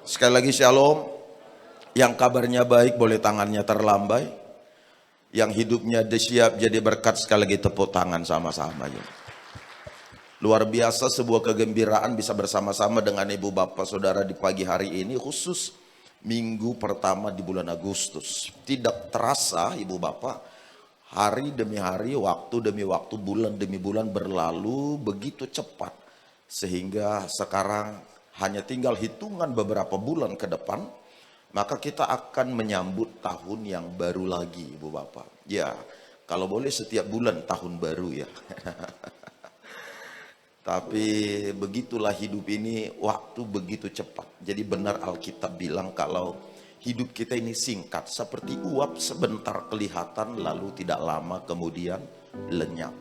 Sekali lagi shalom. Yang kabarnya baik boleh tangannya terlambai. Yang hidupnya siap jadi berkat, sekali lagi tepuk tangan sama-sama. Luar biasa, sebuah kegembiraan bisa bersama-sama dengan ibu bapak saudara di pagi hari ini, khusus minggu pertama di bulan Agustus. Tidak terasa ibu bapak, hari demi hari, waktu demi waktu, bulan demi bulan berlalu begitu cepat. Sehingga sekarang hanya tinggal hitungan beberapa bulan ke depan, maka kita akan menyambut tahun yang baru lagi ibu bapak. Ya, kalau boleh setiap bulan tahun baru ya. Tapi begitulah hidup ini, waktu begitu cepat. Jadi benar Alkitab bilang kalau hidup kita ini singkat, seperti uap sebentar kelihatan lalu tidak lama kemudian lenyap.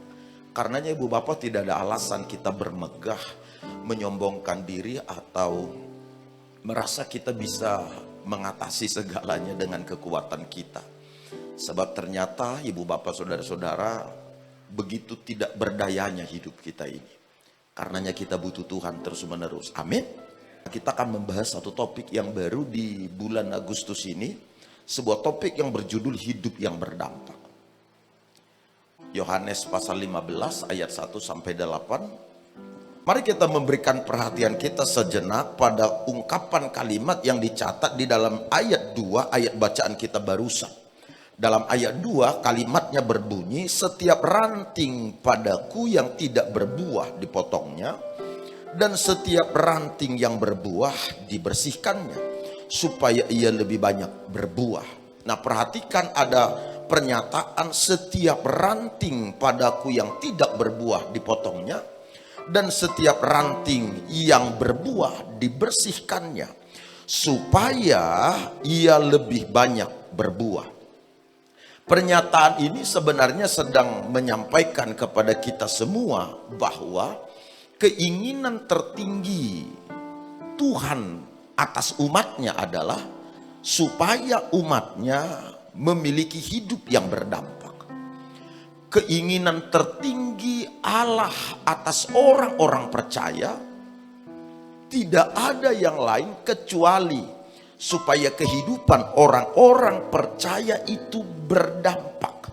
Karenanya ibu bapak tidak ada alasan kita bermegah, menyombongkan diri atau merasa kita bisa mengatasi segalanya dengan kekuatan kita. Sebab ternyata ibu bapak saudara-saudara begitu tidak berdayanya hidup kita ini. Karenanya kita butuh Tuhan terus menerus. Amin. Kita akan membahas satu topik yang baru di bulan Agustus ini. Sebuah topik yang berjudul hidup yang berdampak. Yohanes pasal 15 ayat 1 sampai 8. Mari kita memberikan perhatian kita sejenak pada ungkapan kalimat yang dicatat di dalam ayat 2, ayat bacaan kita barusan. Dalam ayat 2 kalimatnya berbunyi, setiap ranting padaku yang tidak berbuah dipotongnya, dan setiap ranting yang berbuah dibersihkannya, supaya ia lebih banyak berbuah. Nah perhatikan ada pernyataan setiap ranting padaku yang tidak berbuah dipotongnya, dan setiap ranting yang berbuah dibersihkannya, supaya ia lebih banyak berbuah. Pernyataan ini sebenarnya sedang menyampaikan kepada kita semua bahwa keinginan tertinggi Tuhan atas umatnya adalah supaya umatnya memiliki hidup yang berdampak. Keinginan tertinggi Allah atas orang-orang percaya tidak ada yang lain kecuali supaya kehidupan orang-orang percaya itu berdampak.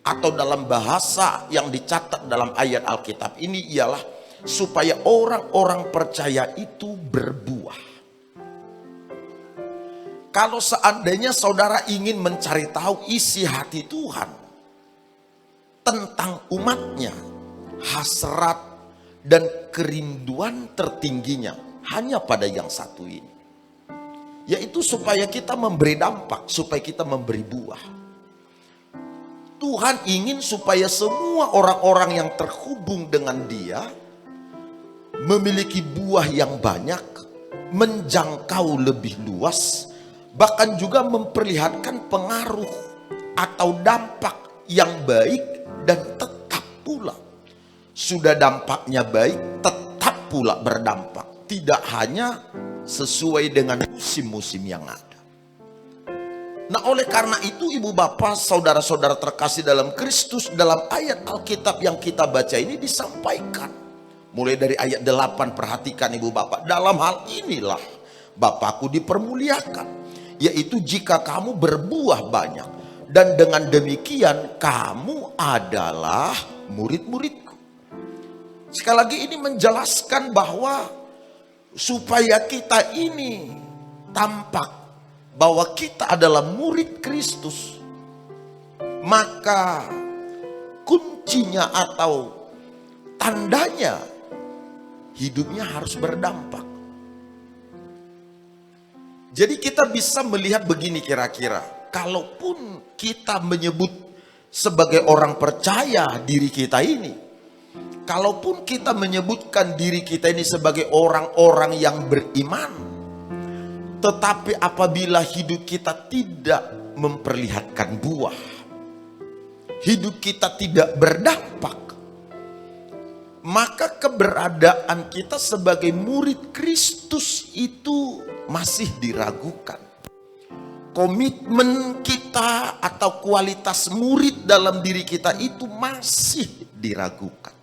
Atau dalam bahasa yang dicatat dalam ayat Alkitab ini ialah supaya orang-orang percaya itu berbuah. Kalau seandainya saudara ingin mencari tahu isi hati Tuhan tentang umatnya, hasrat dan kerinduan tertingginya hanya pada yang satu ini, yaitu supaya kita memberi dampak, supaya kita memberi buah. Tuhan ingin supaya semua orang-orang yang terhubung dengan Dia memiliki buah yang banyak, menjangkau lebih luas, bahkan juga memperlihatkan pengaruh atau dampak yang baik dan tetap pula. Sudah dampaknya baik, tetap pula berdampak. Tidak hanya sesuai dengan musim-musim yang ada. Nah oleh karena itu ibu bapak saudara-saudara terkasih dalam Kristus, dalam ayat Alkitab yang kita baca ini disampaikan. Mulai dari ayat 8, perhatikan ibu bapak. Dalam hal inilah Bapakku dipermuliakan, yaitu jika kamu berbuah banyak, dan dengan demikian kamu adalah murid-muridku. Sekali lagi ini menjelaskan bahwa supaya kita ini tampak bahwa kita adalah murid Kristus, maka kuncinya atau tandanya hidupnya harus berdampak. Jadi kita bisa melihat begini kira-kira, kalaupun kita menyebut sebagai orang percaya diri kita ini, kalaupun kita menyebutkan diri kita ini sebagai orang-orang yang beriman, tetapi apabila hidup kita tidak memperlihatkan buah, hidup kita tidak berdampak, maka keberadaan kita sebagai murid Kristus itu masih diragukan. Komitmen kita atau kualitas murid dalam diri kita itu masih diragukan.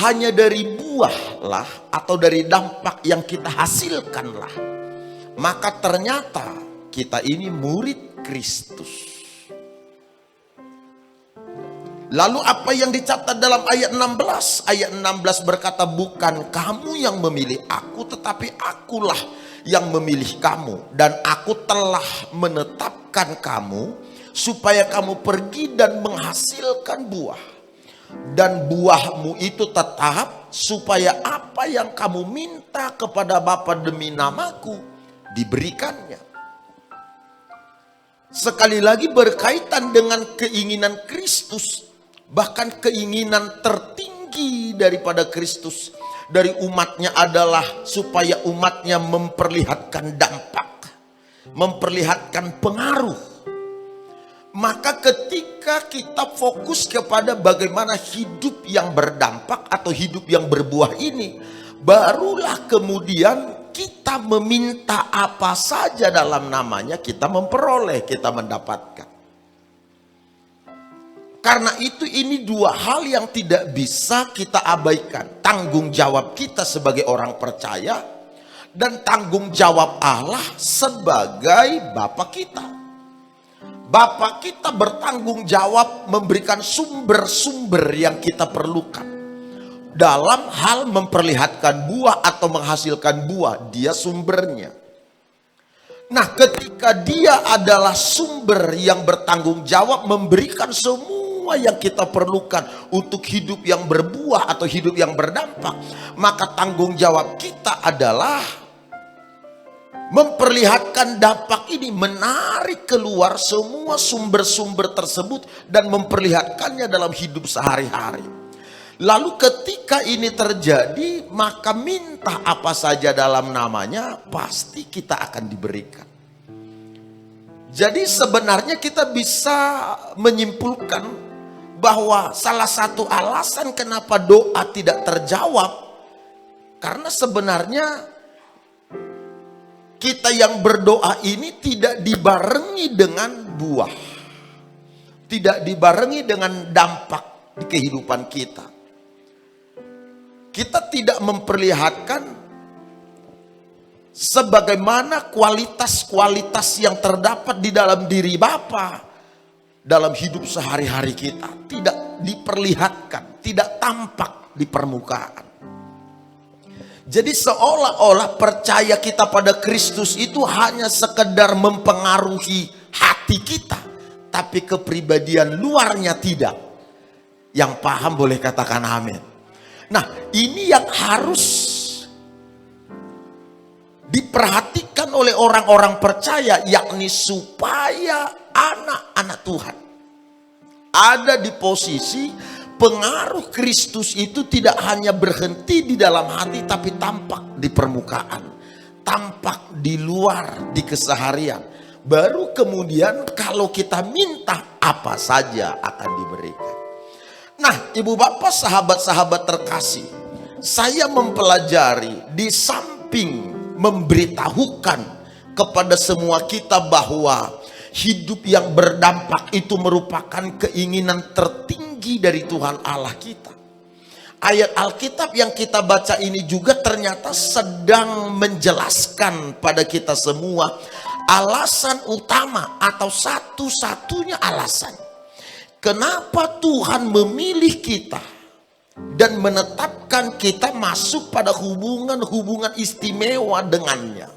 hanya dari buahlah atau dari dampak yang kita hasilkanlah, maka ternyata kita ini murid Kristus. Lalu apa yang dicatat dalam ayat 16? Ayat 16 berkata, bukan kamu yang memilih aku, tetapi akulah yang memilih kamu. Dan aku telah menetapkan kamu supaya kamu pergi dan menghasilkan buah. Dan buahmu itu tetap, supaya apa yang kamu minta kepada Bapa demi namaku diberikannya. Sekali lagi berkaitan dengan keinginan Kristus. Bahkan keinginan tertinggi daripada Kristus dari umatnya adalah supaya umatnya memperlihatkan dampak, memperlihatkan pengaruh. Maka ketika kita fokus kepada bagaimana hidup yang berdampak atau hidup yang berbuah ini, barulah kemudian kita meminta apa saja dalam namanya, kita memperoleh, kita mendapatkan. Karena itu ini dua hal yang tidak bisa kita abaikan. Tanggung jawab kita sebagai orang percaya dan tanggung jawab Allah sebagai Bapa kita. Bapa kita bertanggung jawab memberikan sumber-sumber yang kita perlukan. Dalam hal memperlihatkan buah atau menghasilkan buah, dia sumbernya. Nah, ketika dia adalah sumber yang bertanggung jawab memberikan semua yang kita perlukan untuk hidup yang berbuah atau hidup yang berdampak, maka tanggung jawab kita adalah memperlihatkan dampak ini, menarik keluar semua sumber-sumber tersebut dan memperlihatkannya dalam hidup sehari-hari. Lalu ketika ini terjadi, maka minta apa saja dalam namanya, pasti kita akan diberikan. Jadi sebenarnya kita bisa menyimpulkan bahwa salah satu alasan kenapa doa tidak terjawab, karena sebenarnya kita yang berdoa ini tidak dibarengi dengan buah, tidak dibarengi dengan dampak di kehidupan kita. Kita tidak memperlihatkan sebagaimana kualitas-kualitas yang terdapat di dalam diri Bapa dalam hidup sehari-hari kita, tidak diperlihatkan, tidak tampak di permukaan. Jadi seolah-olah percaya kita pada Kristus itu hanya sekedar mempengaruhi hati kita, tapi kepribadian luarnya tidak. Yang paham boleh katakan amin. Nah, ini yang harus diperhatikan oleh orang-orang percaya, yakni supaya anak-anak Tuhan ada di posisi pengaruh Kristus itu tidak hanya berhenti di dalam hati, tapi tampak di permukaan, tampak di luar, di keseharian. Baru kemudian kalau kita minta apa saja akan diberikan. Nah, ibu bapak, sahabat-sahabat terkasih, saya mempelajari di samping memberitahukan kepada semua kita bahwa hidup yang berdampak itu merupakan keinginan tertinggi dari Tuhan Allah kita. Ayat Alkitab yang kita baca ini juga ternyata sedang menjelaskan pada kita semua alasan utama atau satu-satunya alasan kenapa Tuhan memilih kita dan menetapkan kita masuk pada hubungan-hubungan istimewa dengannya.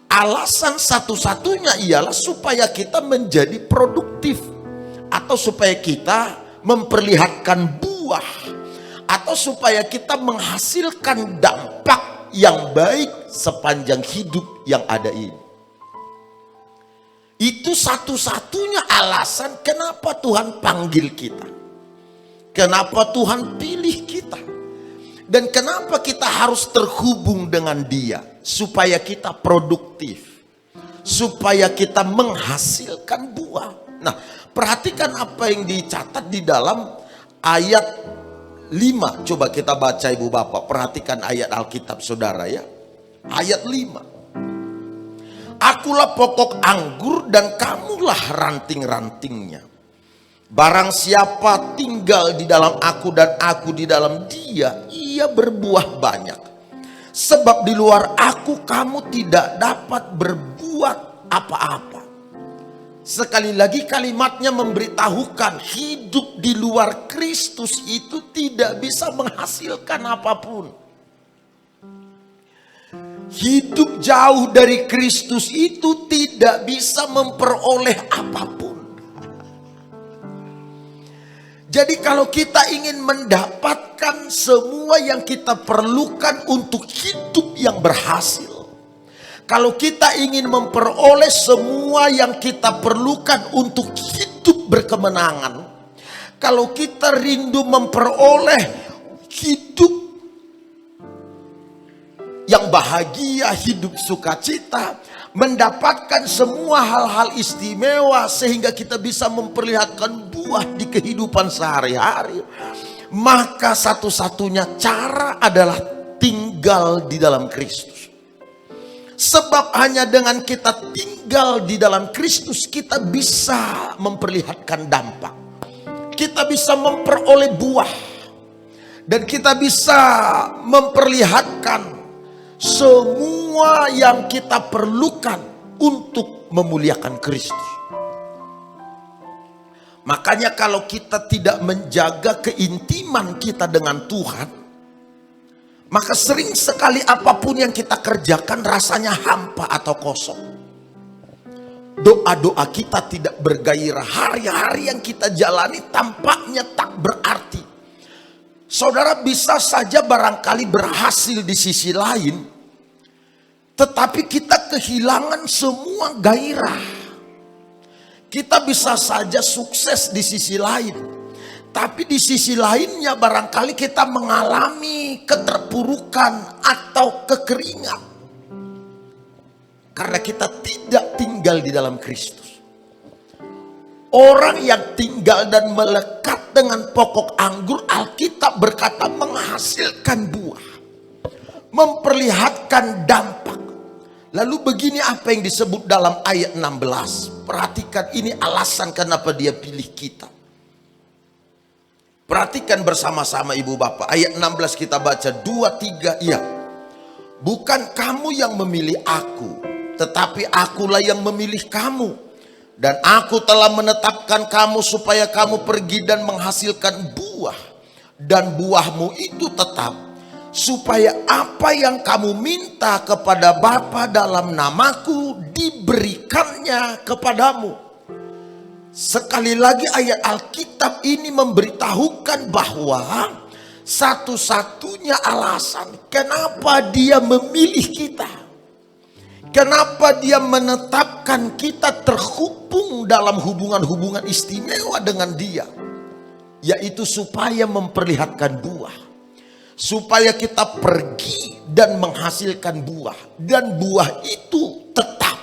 Alasan satu-satunya ialah supaya kita menjadi produktif, atau supaya kita memperlihatkan buah, atau supaya kita menghasilkan dampak yang baik sepanjang hidup yang ada ini. Itu satu-satunya alasan kenapa Tuhan panggil kita, kenapa Tuhan pilih kita, dan kenapa kita harus terhubung dengan Dia, supaya kita produktif, supaya kita menghasilkan buah. Nah, perhatikan apa yang dicatat di dalam ayat 5. Coba kita baca ibu bapak, perhatikan ayat Alkitab saudara ya. Ayat 5. Akulah pokok anggur dan kamulah ranting-rantingnya. Barang siapa tinggal di dalam aku dan aku di dalam dia, ia berbuah banyak. Sebab di luar aku kamu tidak dapat berbuat apa-apa. Sekali lagi kalimatnya memberitahukan hidup di luar Kristus itu tidak bisa menghasilkan apapun. Hidup jauh dari Kristus itu tidak bisa memperoleh apapun. Jadi kalau kita ingin mendapatkan semua yang kita perlukan untuk hidup yang berhasil, kalau kita ingin memperoleh semua yang kita perlukan untuk hidup berkemenangan, kalau kita rindu memperoleh hidup yang bahagia, hidup sukacita, mendapatkan semua hal-hal istimewa sehingga kita bisa memperlihatkan buah di kehidupan sehari-hari, maka satu-satunya cara adalah tinggal di dalam Kristus. Sebab hanya dengan kita tinggal di dalam Kristus kita bisa memperlihatkan dampak, kita bisa memperoleh buah, dan kita bisa memperlihatkan semua yang kita perlukan untuk memuliakan Kristus. Makanya kalau kita tidak menjaga keintiman kita dengan Tuhan, maka sering sekali apapun yang kita kerjakan rasanya hampa atau kosong. Doa-doa kita tidak bergairah, hari-hari yang kita jalani tampaknya tak berarti. Saudara bisa saja barangkali berhasil di sisi lain, tetapi kita kehilangan semua gairah. Kita bisa saja sukses di sisi lain, tapi di sisi lainnya barangkali kita mengalami keterpurukan atau kekeringan. Karena kita tidak tinggal di dalam Kristus. Orang yang tinggal dan melekat dengan pokok anggur, Alkitab berkata menghasilkan buah, memperlihatkan dampak. Lalu begini apa yang disebut dalam ayat 16. Perhatikan, ini alasan kenapa dia pilih kita. Perhatikan bersama-sama ibu bapak. Ayat 16 kita baca 2-3. Iya. Bukan kamu yang memilih aku, tetapi akulah yang memilih kamu. Dan aku telah menetapkan kamu supaya kamu pergi dan menghasilkan buah. Dan buahmu itu tetap, supaya apa yang kamu minta kepada Bapa dalam namaku diberikannya kepadamu. Sekali lagi ayat Alkitab ini memberitahukan bahwa satu-satunya alasan kenapa dia memilih kita, kenapa dia menetapkan kita terhubung dalam hubungan-hubungan istimewa dengan dia, yaitu supaya memperlihatkan buah. Supaya kita pergi dan menghasilkan buah. Dan buah itu tetap.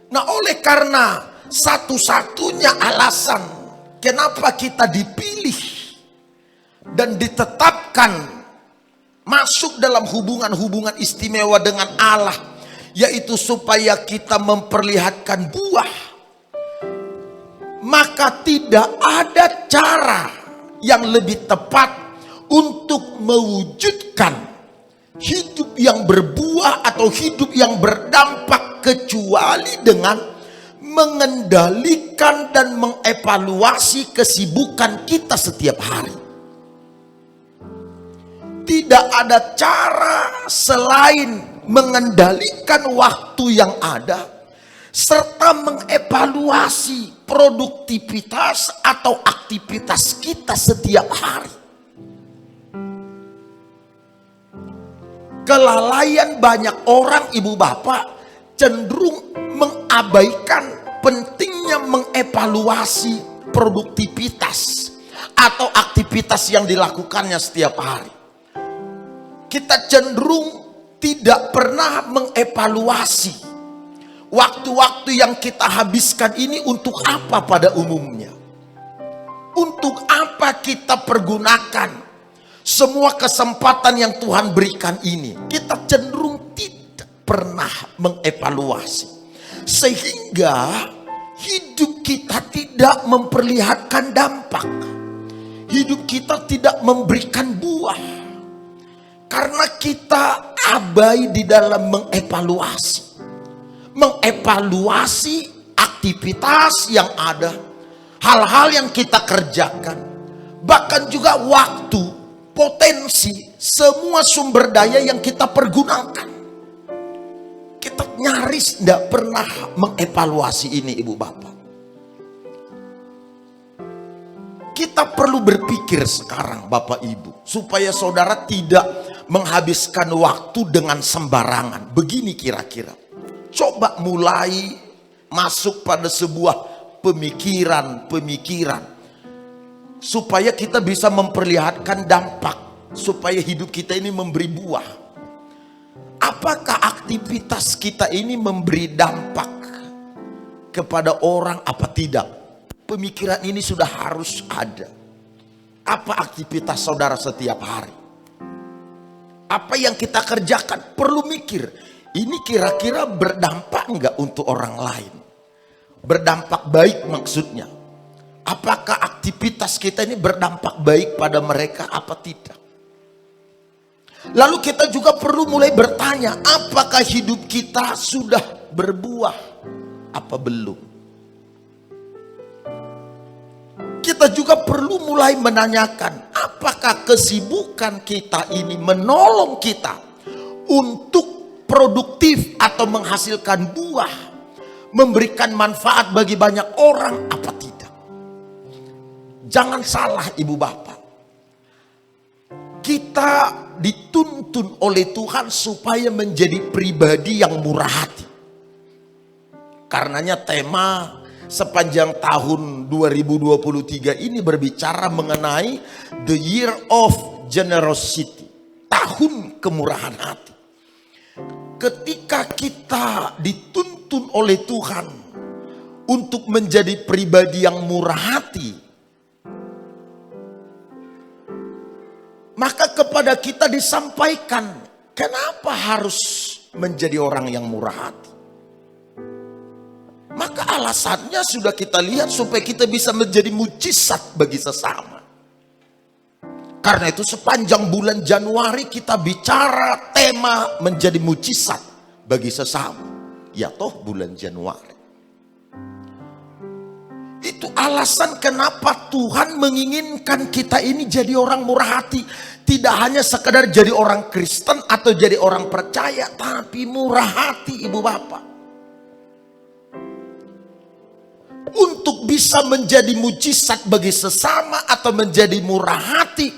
Nah, oleh karena satu-satunya alasan kenapa kita dipilih dan ditetapkan masuk dalam hubungan-hubungan istimewa dengan Allah, yaitu supaya kita memperlihatkan buah, maka tidak ada cara yang lebih tepat untuk mewujudkan hidup yang berbuah atau hidup yang berdampak kecuali dengan mengendalikan dan mengevaluasi kesibukan kita setiap hari. Tidak ada cara selain mengendalikan waktu yang ada serta mengevaluasi produktivitas atau aktivitas kita setiap hari. Kelalaian banyak orang ibu bapak cenderung mengabaikan pentingnya mengevaluasi produktivitas atau aktivitas yang dilakukannya setiap hari. Kita cenderung tidak pernah mengevaluasi waktu-waktu yang kita habiskan ini untuk apa pada umumnya. Untuk apa kita pergunakan semua kesempatan yang Tuhan berikan ini. Kita cenderung tidak pernah mengevaluasi. Sehingga hidup hidup kita tidak memperlihatkan dampak, hidup kita tidak memberikan buah, karena kita abai di dalam mengevaluasi aktivitas yang ada, hal-hal yang kita kerjakan, bahkan juga waktu, potensi, semua sumber daya yang kita pergunakan. Kita nyaris tidak pernah mengevaluasi ini, ibu bapak. Kita perlu berpikir sekarang, bapak ibu, supaya saudara tidak menghabiskan waktu dengan sembarangan. Begini kira-kira, coba mulai masuk pada sebuah pemikiran supaya kita bisa memperlihatkan dampak, supaya hidup kita ini memberi buah. Apakah aktivitas kita ini memberi dampak kepada orang apa tidak? Pemikiran ini sudah harus ada. Apa aktivitas saudara setiap hari? Apa yang kita kerjakan? Perlu mikir, ini kira-kira berdampak enggak untuk orang lain? Berdampak baik maksudnya. Apakah aktivitas kita ini berdampak baik pada mereka apa tidak? Lalu kita juga perlu mulai bertanya, apakah hidup kita sudah berbuah apa belum? Kita juga perlu mulai menanyakan, apakah kesibukan kita ini menolong kita untuk produktif atau menghasilkan buah, memberikan manfaat bagi banyak orang apa tidak? Jangan salah ibu bapak, kita dituntun oleh Tuhan supaya menjadi pribadi yang murah hati. Karenanya tema sepanjang tahun 2023 ini berbicara mengenai The Year of Generosity, tahun kemurahan hati. Ketika kita dituntun oleh Tuhan untuk menjadi pribadi yang murah hati, maka kepada kita disampaikan, kenapa harus menjadi orang yang murah hati? Maka alasannya sudah kita lihat, supaya kita bisa menjadi mujizat bagi sesama. Karena itu sepanjang bulan Januari kita bicara tema menjadi mujizat bagi sesama. Ya toh bulan Januari. Itu alasan kenapa Tuhan menginginkan kita ini jadi orang murah hati. Tidak hanya sekedar jadi orang Kristen atau jadi orang percaya, tapi murah hati ibu bapak. Untuk bisa menjadi mujizat bagi sesama atau menjadi murah hati,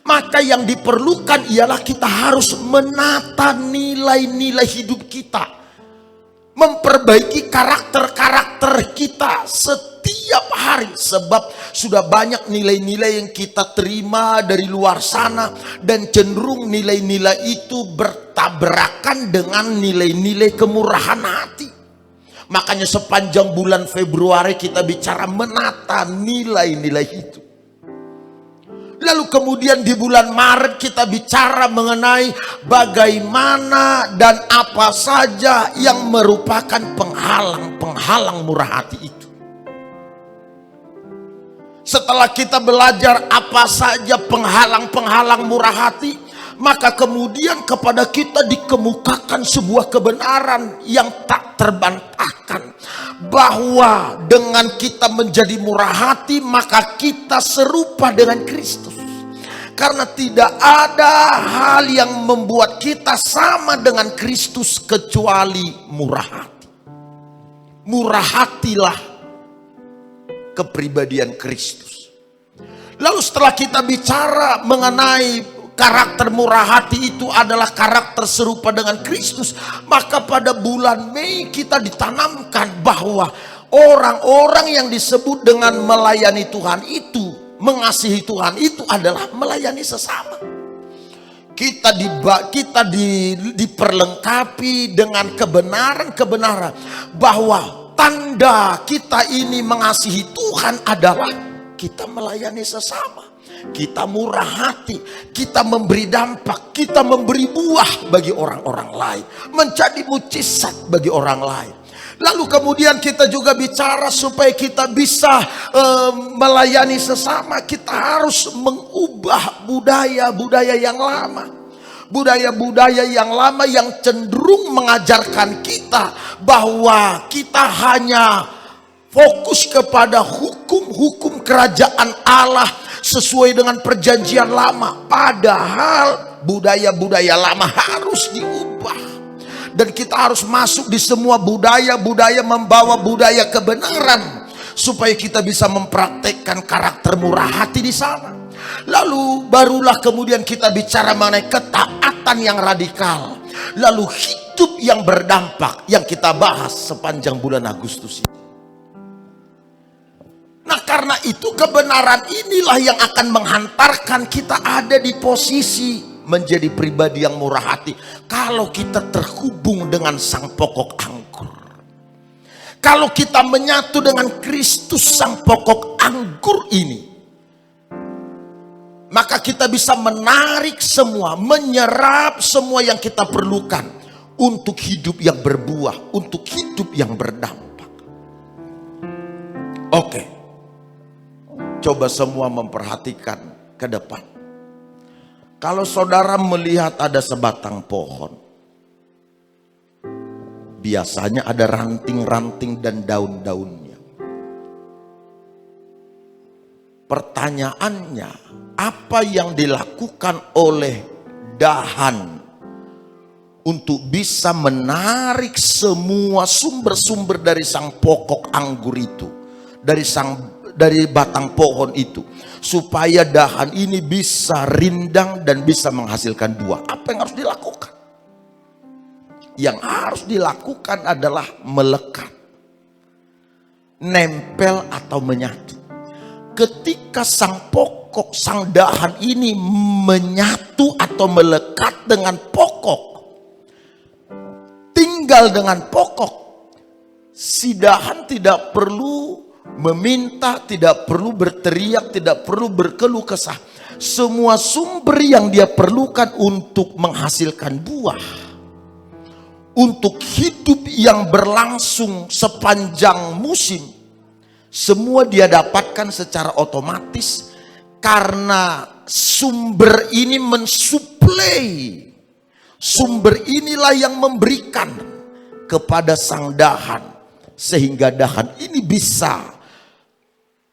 maka yang diperlukan ialah kita harus menata nilai-nilai hidup kita. Memperbaiki karakter-karakter kita setiap hari. Sebab sudah banyak nilai-nilai yang kita terima dari luar sana, dan cenderung nilai-nilai itu bertabrakan dengan nilai-nilai kemurahan hati. Makanya sepanjang bulan Februari kita bicara menata nilai-nilai itu. Lalu kemudian di bulan Maret kita bicara mengenai bagaimana dan apa saja yang merupakan penghalang murah hati itu. Setelah kita belajar apa saja penghalang murah hati, maka kemudian kepada kita dikemukakan sebuah kebenaran yang tak terbantahkan, bahwa dengan kita menjadi murah hati maka kita serupa dengan Kristus. Karena tidak ada hal yang membuat kita sama dengan Kristus kecuali murah hati. Murah hatilah kepribadian Kristus. Lalu setelah kita bicara mengenai karakter murah hati itu adalah karakter serupa dengan Kristus, maka pada bulan Mei kita ditanamkan bahwa orang-orang yang disebut dengan melayani Tuhan itu, mengasihi Tuhan itu adalah melayani sesama. Kita diperlengkapi dengan kebenaran-kebenaran bahwa tanda kita ini mengasihi Tuhan adalah kita melayani sesama. Kita murah hati, kita memberi dampak, kita memberi buah bagi orang-orang lain, menjadi mujizat bagi orang lain. Lalu kemudian kita juga bicara supaya kita bisa melayani sesama, kita harus mengubah budaya-budaya yang lama. Budaya-budaya yang lama yang cenderung mengajarkan kita bahwa kita hanya fokus kepada hukum-hukum kerajaan Allah sesuai dengan perjanjian lama. Padahal budaya-budaya lama harus diubah. Dan kita harus masuk di semua budaya-budaya, membawa budaya kebenaran supaya kita bisa mempraktekkan karakter murah hati di sana. Lalu barulah kemudian kita bicara mengenai ketaatan yang radikal. Lalu hidup yang berdampak yang kita bahas sepanjang bulan Agustus ini. Nah, karena itu kebenaran inilah yang akan menghantarkan kita ada di posisi menjadi pribadi yang murah hati. Kalau kita terhubung dengan sang pokok anggur, kalau kita menyatu dengan Kristus sang pokok anggur ini, maka kita bisa menarik semua, menyerap semua yang kita perlukan untuk hidup yang berbuah, untuk hidup yang berdampak. Oke, coba semua memperhatikan ke depan. Kalau saudara melihat ada sebatang pohon, biasanya ada ranting-ranting dan daun-daunnya. Pertanyaannya, apa yang dilakukan oleh dahan untuk bisa menarik semua sumber-sumber dari sang pokok anggur itu, dari batang pohon itu, supaya dahan ini bisa rindang dan bisa menghasilkan buah? Apa yang harus dilakukan? Yang harus dilakukan adalah melekat, nempel atau menyatu. Ketika sang pokok, sang dahan ini menyatu atau melekat dengan pokok, tinggal dengan pokok, si dahan tidak perlu meminta, tidak perlu berteriak, tidak perlu berkeluh kesah. Semua sumber yang dia perlukan untuk menghasilkan buah, untuk hidup yang berlangsung sepanjang musim, semua dia dapatkan secara otomatis karena sumber ini mensuplai. Sumber inilah yang memberikan kepada sang dahan, sehingga dahan ini bisa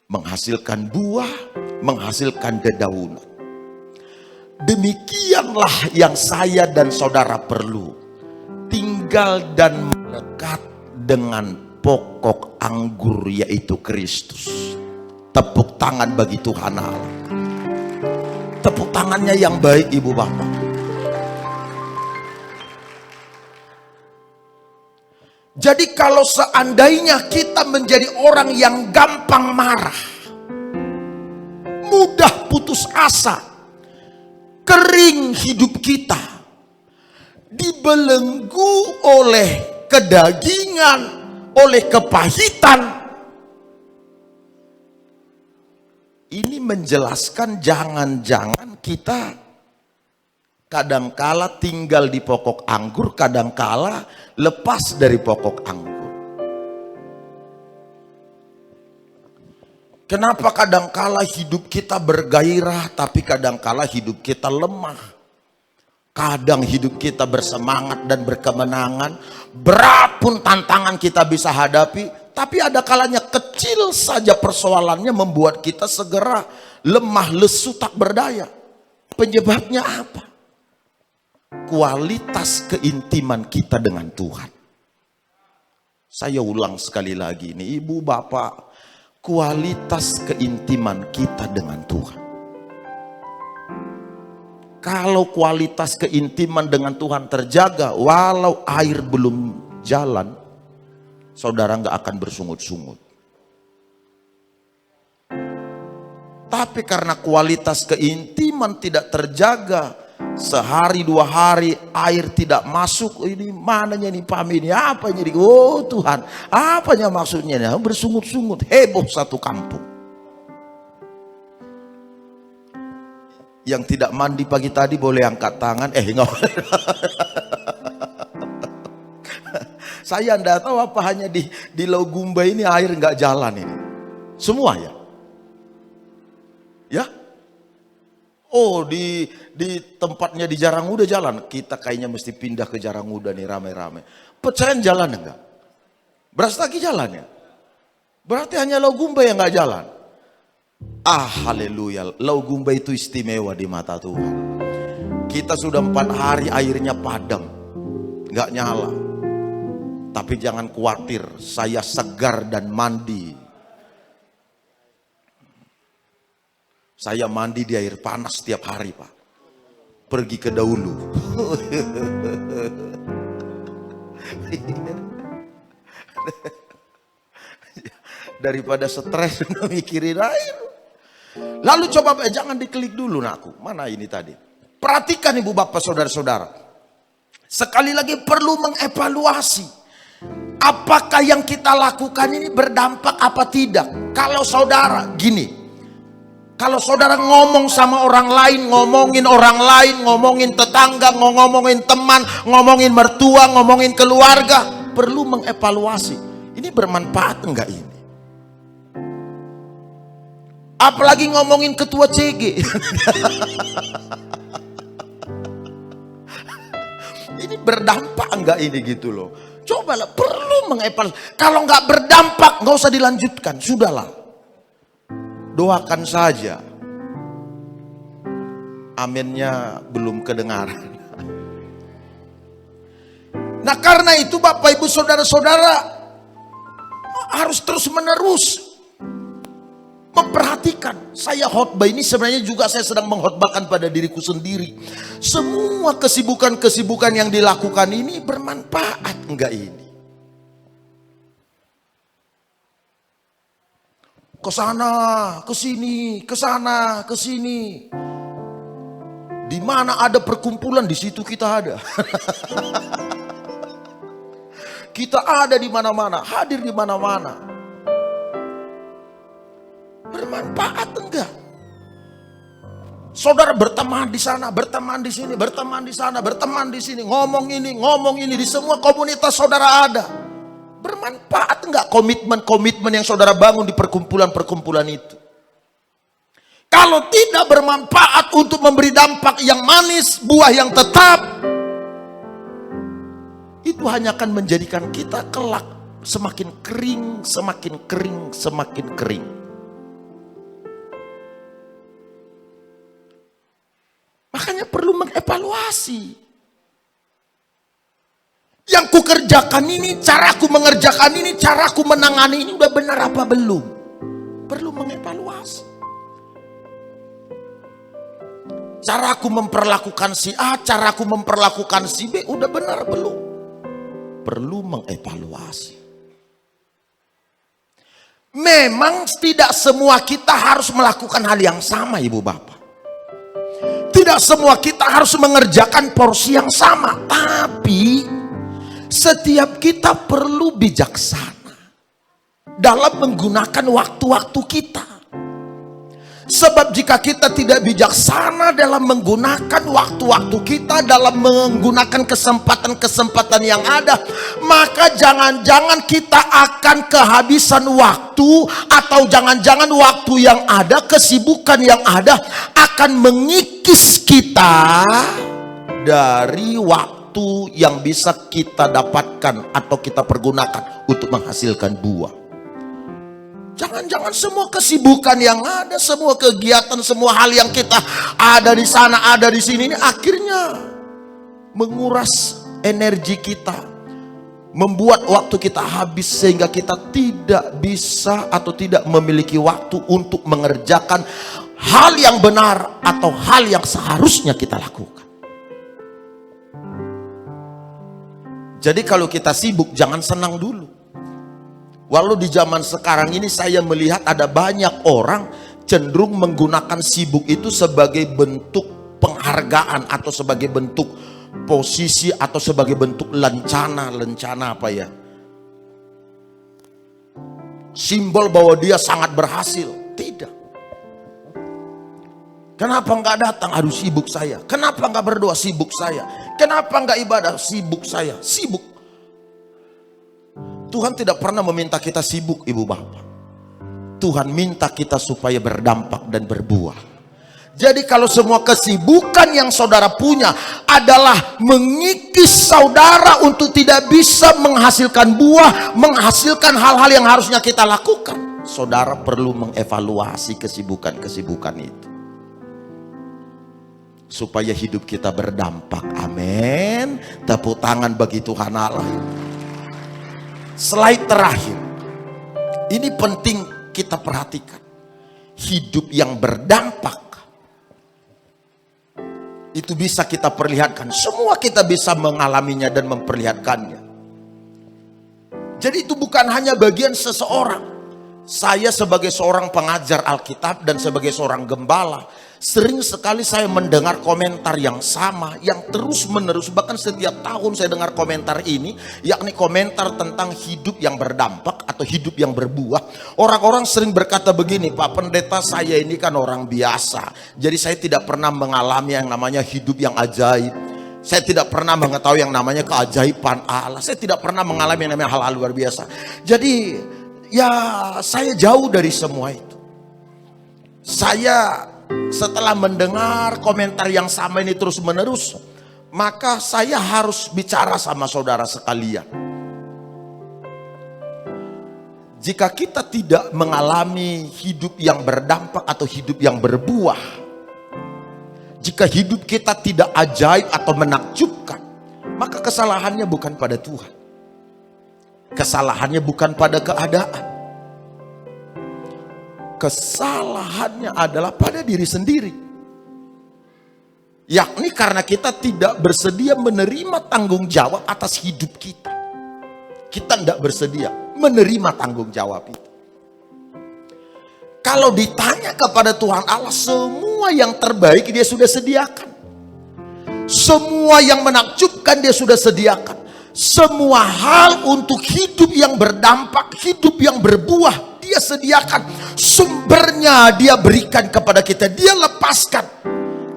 menghasilkan buah, menghasilkan dedaunan. Demikianlah yang saya dan saudara perlu, tinggal dan melekat dengan pokok anggur, yaitu Kristus. Tepuk tangan bagi Tuhan Allah. Tepuk tangannya yang baik, Ibu Bapak. Jadi kalau seandainya kita menjadi orang yang gampang marah, mudah putus asa, kering hidup kita, dibelenggu oleh kedagingan, oleh kepahitan, ini menjelaskan jangan-jangan kita kadangkala tinggal di pokok anggur, kadangkala lepas dari pokok anggur. Kenapa kadangkala hidup kita bergairah, tapi kadangkala hidup kita lemah? Kadang hidup kita bersemangat dan berkemenangan, berapapun tantangan kita bisa hadapi, tapi ada kalanya kecil saja persoalannya membuat kita segera lemah, lesu, tak berdaya. Penyebabnya apa? Kualitas keintiman kita dengan Tuhan. Saya ulang sekali lagi ini, Ibu Bapak, kualitas keintiman kita dengan Tuhan. Kalau kualitas keintiman dengan Tuhan terjaga, walau air belum jalan, saudara nggak akan bersungut-sungut. Tapi karena kualitas keintiman tidak terjaga, sehari dua hari air tidak masuk, ini mananya nih Pami ini, apanya nih, oh Tuhan, apanya maksudnya nih, bersungut-sungut, heboh satu kampung. Yang tidak mandi pagi tadi boleh angkat tangan, enggak. Saya enggak tahu apa hanya di Laugumba ini air nggak jalan ini. Semua ya? Ya? Oh, di tempatnya di Jaranguda jalan. Kita kayaknya mesti pindah ke Jaranguda nih rame-rame. Pecahan jalan enggak? Brastagi jalan ya? Berarti hanya Laugumba yang nggak jalan. Ah, haleluya. Laugumba itu istimewa di mata Tuhan. Kita sudah 4 hari airnya padam, nggak nyala. Tapi jangan khawatir, saya segar dan mandi. Saya mandi di air panas setiap hari, Pak. Pergi ke Daulu. Daripada stres mikirin air. Lalu coba jangan diklik dulu nakku. Mana ini tadi? Perhatikan Ibu Bapak Saudara-saudara. Sekali lagi perlu mengevaluasi. Apakah yang kita lakukan ini berdampak apa tidak? Kalau saudara gini. Kalau saudara ngomong sama orang lain, ngomongin tetangga, ngomongin teman, ngomongin mertua, ngomongin keluarga, perlu mengevaluasi. Ini bermanfaat enggak ini? Apalagi ngomongin ketua CG. Ini berdampak enggak ini gitu loh. Cobalah, perlu mengevaluasi. Kalau enggak berdampak, enggak usah dilanjutkan, sudahlah. Doakan saja. Aminnya belum kedengaran. Nah, karena itu Bapak Ibu Saudara-saudara harus terus menerus memperhatikan. Saya khotbah ini sebenarnya juga saya sedang mengkhotbahkan pada diriku sendiri. Semua kesibukan-kesibukan yang dilakukan ini bermanfaat enggak ini? Ke sana, ke sini, ke sana, ke sini. Di mana ada perkumpulan, di situ kita ada. Kita ada di mana-mana, hadir di mana-mana. Bermanfaat enggak? Saudara berteman di sana, berteman di sini, berteman di sana, berteman di sini, ngomong ini, di semua komunitas saudara ada. Bermanfaat enggak komitmen-komitmen yang saudara bangun di perkumpulan-perkumpulan itu? Kalau tidak bermanfaat untuk memberi dampak yang manis, buah yang tetap, itu hanya akan menjadikan kita kelak semakin kering, semakin kering, semakin kering. Makanya perlu mengevaluasi. Yang kukerjakan ini, caraku mengerjakan ini, caraku menangani ini udah benar apa belum? Perlu mengevaluasi. Caraku memperlakukan si A, caraku memperlakukan si B, udah benar belum? Perlu mengevaluasi. Memang tidak semua kita harus melakukan hal yang sama, Ibu Bapak. Tidak semua kita harus mengerjakan porsi yang sama, tapi setiap kita perlu bijaksana dalam menggunakan waktu-waktu kita. Sebab jika kita tidak bijaksana dalam menggunakan waktu-waktu kita, dalam menggunakan kesempatan-kesempatan yang ada, maka jangan-jangan kita akan kehabisan waktu, atau jangan-jangan waktu yang ada, kesibukan yang ada akan mengikis kita dari waktu yang bisa kita dapatkan atau kita pergunakan untuk menghasilkan buah. Jangan-jangan semua kesibukan yang ada, semua kegiatan, semua hal yang kita ada di sana, ada di sini, ini akhirnya menguras energi kita, membuat waktu kita habis sehingga kita tidak bisa atau tidak memiliki waktu untuk mengerjakan hal yang benar atau hal yang seharusnya kita lakukan. Jadi kalau kita sibuk, jangan senang dulu. Walau di zaman sekarang ini saya melihat ada banyak orang cenderung menggunakan sibuk itu sebagai bentuk penghargaan atau sebagai bentuk posisi atau sebagai bentuk lencana apa ya? Simbol bahwa dia sangat berhasil. Tidak. Kenapa nggak datang? Aduh, sibuk saya. Kenapa nggak berdoa? Sibuk saya. Kenapa nggak ibadah? Sibuk saya. Sibuk. Tuhan tidak pernah meminta kita sibuk, ibu bapak. Tuhan minta kita supaya berdampak dan berbuah. Jadi kalau semua kesibukan yang saudara punya adalah mengikis saudara untuk tidak bisa menghasilkan buah, menghasilkan hal-hal yang harusnya kita lakukan, saudara perlu mengevaluasi kesibukan-kesibukan itu, supaya hidup kita berdampak. Amin. Tepuk tangan bagi Tuhan Allah. Slide terakhir, ini penting kita perhatikan. Hidup yang berdampak itu bisa kita perlihatkan. Semua kita bisa mengalaminya dan memperlihatkannya. Jadi itu bukan hanya bagian seseorang. Saya sebagai seorang pengajar Alkitab dan sebagai seorang gembala, sering sekali saya mendengar komentar yang sama, yang terus menerus, bahkan setiap tahun saya dengar komentar ini, yakni komentar tentang hidup yang berdampak atau hidup yang berbuah. Orang-orang sering berkata begini, Pak Pendeta, saya ini kan orang biasa, jadi saya tidak pernah mengalami yang namanya hidup yang ajaib. Saya tidak pernah mengetahui yang namanya keajaiban Allah. Saya tidak pernah mengalami yang namanya hal-hal luar biasa. Jadi ya saya jauh dari semua itu. Saya setelah mendengar komentar yang sama ini terus menerus, maka saya harus bicara sama saudara sekalian. Jika kita tidak mengalami hidup yang berdampak atau hidup yang berbuah, jika hidup kita tidak ajaib atau menakjubkan, maka kesalahannya bukan pada Tuhan. Kesalahannya bukan pada keadaan. Kesalahannya adalah pada diri sendiri. Yakni karena kita tidak bersedia menerima tanggung jawab atas hidup kita. Kita tidak bersedia menerima tanggung jawab itu. Kalau ditanya kepada Tuhan Allah, semua yang terbaik dia sudah sediakan. Semua yang menakjubkan dia sudah sediakan. Semua hal untuk hidup yang berdampak, hidup yang berbuah, dia sediakan. Sumbernya dia berikan kepada kita, dia lepaskan.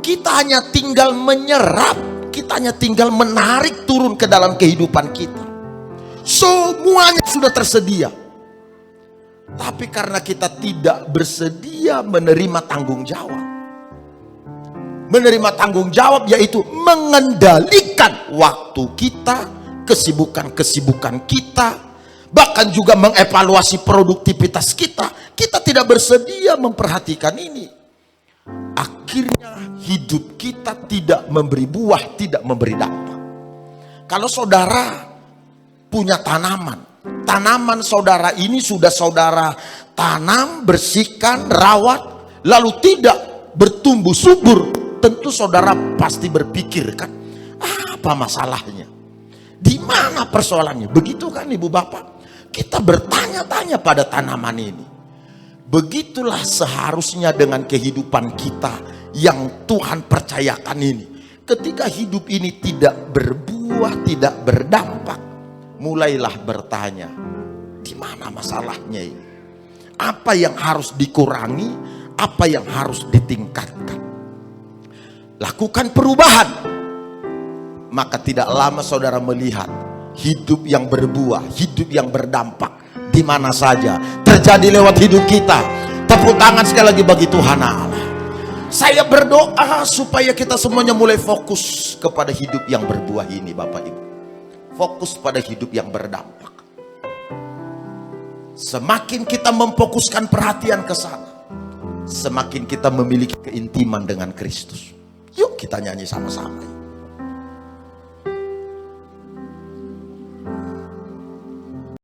Kita hanya tinggal menyerap, kita hanya tinggal menarik turun ke dalam kehidupan kita. Semuanya sudah tersedia. Tapi karena kita tidak bersedia menerima tanggung jawab. Menerima tanggung jawab yaitu mengendalikan waktu kita, kesibukan-kesibukan kita, bahkan juga mengevaluasi produktivitas kita. Kita tidak bersedia memperhatikan ini. Akhirnya hidup kita tidak memberi buah, tidak memberi dampak. Kalau saudara punya tanaman, tanaman saudara ini sudah saudara tanam, bersihkan, rawat, lalu tidak bertumbuh subur, tentu saudara pasti berpikir kan, apa masalahnya? Di mana persoalannya? Begitu kan ibu bapak? Kita bertanya-tanya pada tanaman ini. Begitulah seharusnya dengan kehidupan kita yang Tuhan percayakan ini. Ketika hidup ini tidak berbuah, tidak berdampak, mulailah bertanya, di mana masalahnya ini? Apa yang harus dikurangi? Apa yang harus ditingkatkan? Lakukan perubahan. Maka tidak lama saudara melihat hidup yang berbuah, hidup yang berdampak di mana saja terjadi lewat hidup kita. Tepuk tangan sekali lagi bagi Tuhan Allah. Saya berdoa supaya kita semuanya mulai fokus kepada hidup yang berbuah ini, Bapak Ibu. Fokus pada hidup yang berdampak. Semakin kita memfokuskan perhatian ke sana, semakin kita memiliki keintiman dengan Kristus. Yuk kita nyanyi sama-sama.